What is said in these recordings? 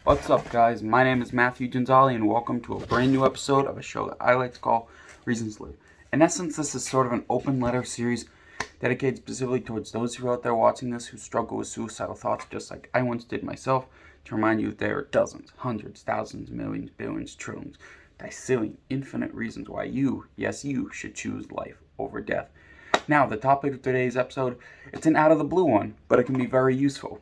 What's up, guys? My name is Matthew Gonzalez, and welcome to a brand new episode of a show that I like to call Reasons to Live. In essence, this is sort of an open letter series dedicated specifically towards those who are out there watching this who struggle with suicidal thoughts, just like I once did myself, to remind you that there are dozens, hundreds, thousands, millions, billions, trillions, decillion, infinite reasons why you, yes you, should choose life over death. Now, the topic of today's episode, it's an out of the blue one, but it can be very useful.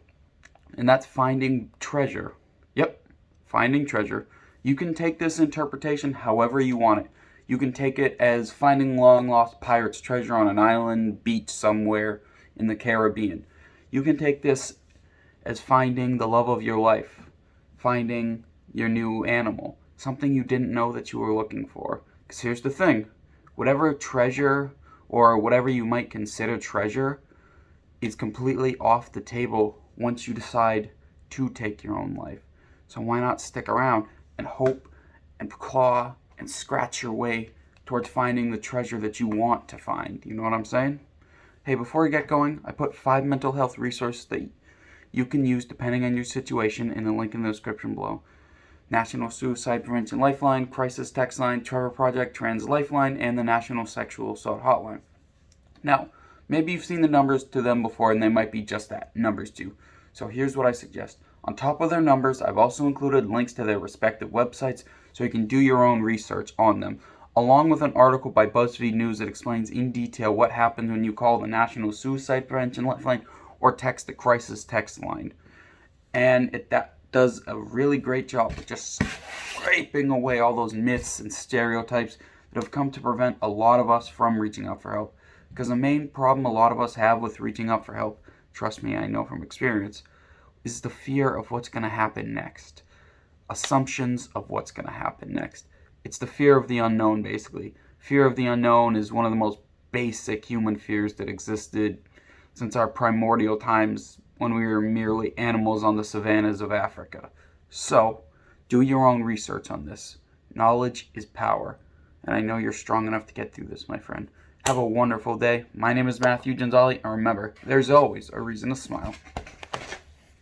And that's finding treasure. Yep, finding treasure. You can take this interpretation however you want it. You can take it as finding long lost pirates' treasure on an island beach somewhere in the Caribbean. You can take this as finding the love of your life, finding your new animal, something you didn't know that you were looking for. Because here's the thing, whatever treasure or whatever you might consider treasure is completely off the table once you decide to take your own life. So why not stick around and hope and claw and scratch your way towards finding the treasure that you want to find? You know what I'm saying? Hey, before we get going, I put 5 mental health resources that you can use depending on your situation in the link in the description below. National Suicide Prevention Lifeline, Crisis Text Line, Trevor Project, Trans Lifeline, and the National Sexual Assault Hotline. Now, maybe you've seen the numbers to them before and they might be just that, numbers to you. So here's what I suggest. On top of their numbers, I've also included links to their respective websites so you can do your own research on them, along with an article by BuzzFeed News that explains in detail what happens when you call the National Suicide Prevention Lifeline or text the Crisis Text Line. And that does a really great job of just scraping away all those myths and stereotypes that have come to prevent a lot of us from reaching out for help. Because the main problem a lot of us have with reaching out for help, trust me, I know from experience, is the fear of what's going to happen next. Assumptions of what's going to happen next. It's the fear of the unknown, basically. Fear of the unknown is one of the most basic human fears that existed since our primordial times when we were merely animals on the savannas of Africa. So, do your own research on this. Knowledge is power, and I know you're strong enough to get through this, my friend. Have a wonderful day. My name is Matthew Gonzalez, and remember, there's always a reason to smile.